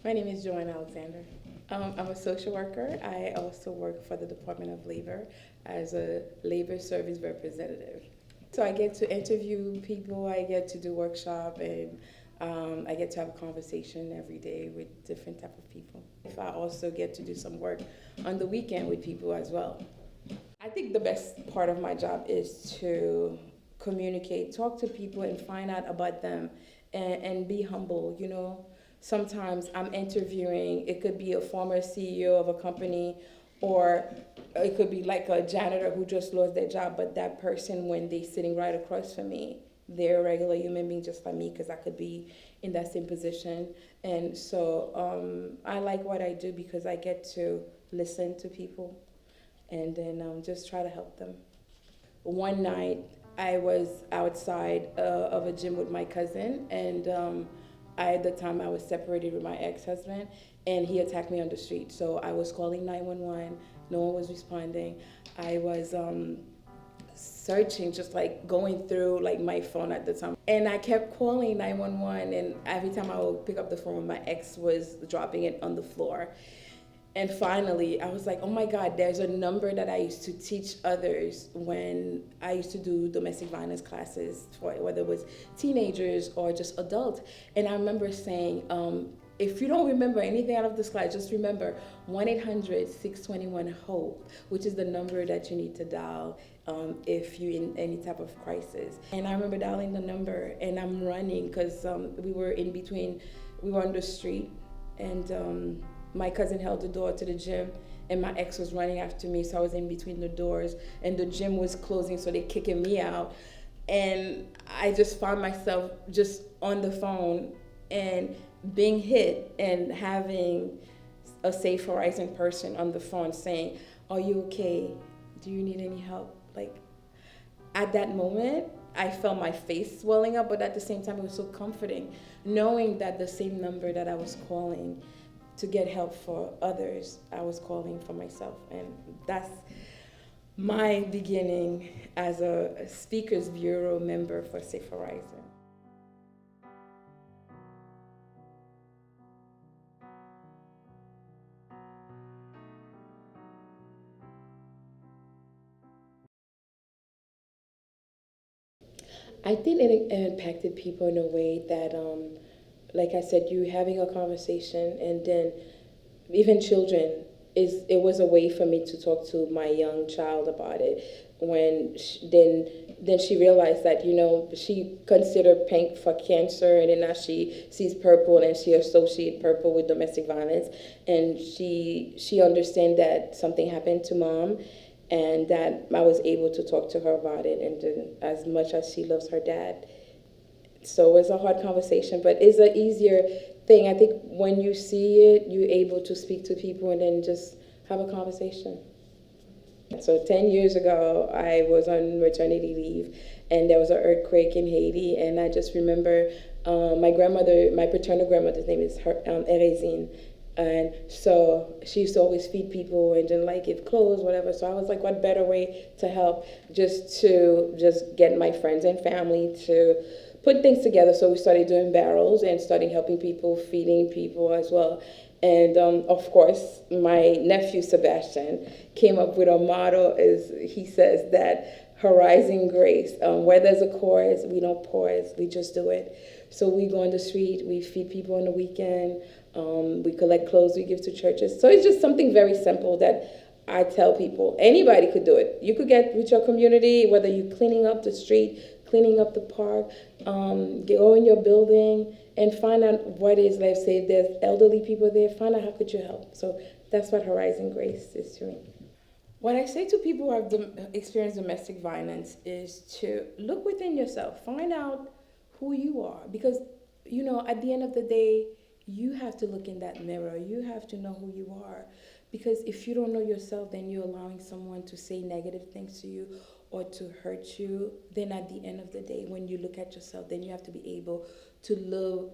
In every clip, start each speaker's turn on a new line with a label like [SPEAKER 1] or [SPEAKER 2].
[SPEAKER 1] My name is Johane Alexandre. I'm a social worker. I also work for the Department of Labor as a labor service representative. So I get to interview people, I get to do workshop, and I get to have a conversation every day with different type of people. If I also get to do some work on the weekend with people as well. I think the best part of my job is to communicate, talk to people, and find out about them, and be humble. Sometimes I'm interviewing. It could be a former CEO of a company, or it could be like a janitor who just lost their job. But that person, when they sitting right across from me, they're a regular human being just like me, because I could be in that same position. And so I like what I do because I get to listen to people and then just try to help them. One night, I was outside of a gym with my cousin, and at the time I was separated with my ex-husband, and he attacked me on the street. So I was calling 911. No one was responding. I was searching, just like going through like my phone at the time, and I kept calling 911. And every time I would pick up the phone, my ex was dropping it on the floor. And finally, I was like, oh my God, there's a number that I used to teach others when I used to do domestic violence classes, for whether it was teenagers or just adults. And I remember saying, if you don't remember anything out of this class, just remember 1-800-621-HOPE, which is the number that you need to dial if you're in any type of crisis. And I remember dialing the number, and I'm running because we were on the street, and my cousin held the door to the gym, and my ex was running after me, so I was in between the doors, and the gym was closing, so they're kicking me out. And I just found myself just on the phone and being hit, and having a Safe Horizon person on the phone saying, are you okay? Do you need any help? Like, at that moment, I felt my face swelling up, but at the same time, it was so comforting, knowing that the same number that I was calling to get help for others, I was calling for myself. And that's my beginning as a Speakers Bureau member for Safe Horizon. I think it impacted people in a way that, like I said, you having a conversation, and then even children, it was a way for me to talk to my young child about it. When then she realized that she considered pink for cancer, and then now she sees purple, and she associates purple with domestic violence, and she understands that something happened to mom, and that I was able to talk to her about it, and then, as much as she loves her dad. So it's a hard conversation, but it's an easier thing. I think when you see it, you're able to speak to people and then just have a conversation. So 10 years ago, I was on maternity leave, and there was an earthquake in Haiti, and I just remember my paternal grandmother's name is Erezine, and so she used to always feed people and then like give clothes, whatever. So I was like, what better way to help, just to just get my friends and family to put things together. So we started doing barrels and starting helping people, feeding people as well. And of course, my nephew Sebastian came up with a motto, as he says, that horizon grace. Where there's a cause, we don't pause, we just do it. So we go on the street, we feed people on the weekend, we collect clothes, we give to churches. So it's just something very simple that I tell people, anybody could do it. You could get with your community, whether you're cleaning up the street, cleaning up the park, go in your building and find out what is, let's say if there's elderly people there, find out how could you help. So that's what Horizon Grace is doing. What I say to people who have experienced domestic violence is to look within yourself, find out who you are, because at the end of the day, you have to look in that mirror. You have to know who you are, because if you don't know yourself, then you're allowing someone to say negative things to you or to hurt you. Then at the end of the day, when you look at yourself, then you have to be able to love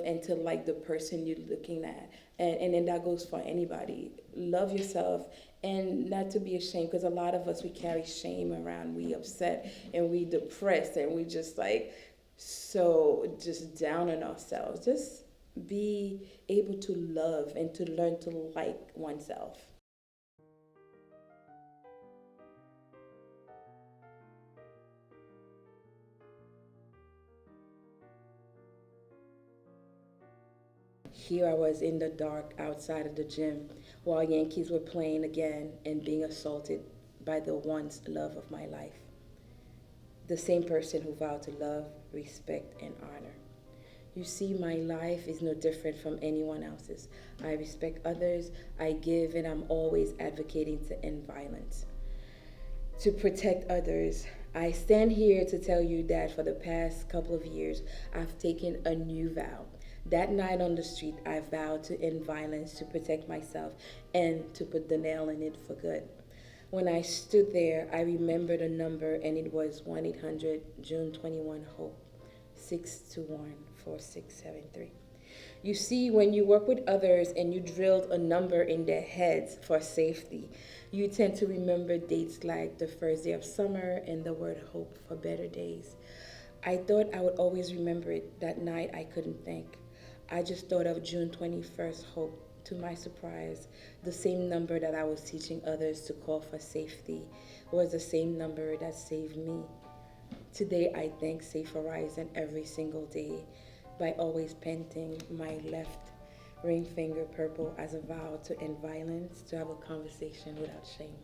[SPEAKER 1] and to like the person you're looking at. And then that goes for anybody. Love yourself and not to be ashamed, because a lot of us, we carry shame around. We upset and we depressed and we just like so just down on ourselves. Just be able to love and to learn to like oneself. Here I was in the dark outside of the gym while Yankees were playing again and being assaulted by the once love of my life. The same person who vowed to love, respect, and honor. You see, my life is no different from anyone else's. I respect others, I give, and I'm always advocating to end violence. To protect others, I stand here to tell you that for the past couple of years, I've taken a new vow. That night on the street, I vowed to end violence, to protect myself, and to put the nail in it for good. When I stood there, I remembered a number, and it was 1 800 June 21 HOPE, 621 4673. You see, when you work with others and you drilled a number in their heads for safety, you tend to remember dates like the first day of summer and the word hope for better days. I thought I would always remember it. That night I couldn't think. I just thought of June 21st hope. To my surprise, the same number that I was teaching others to call for safety was the same number that saved me. Today I thank Safe Horizon every single day by always painting my left ring finger purple as a vow to end violence, to have a conversation without shame.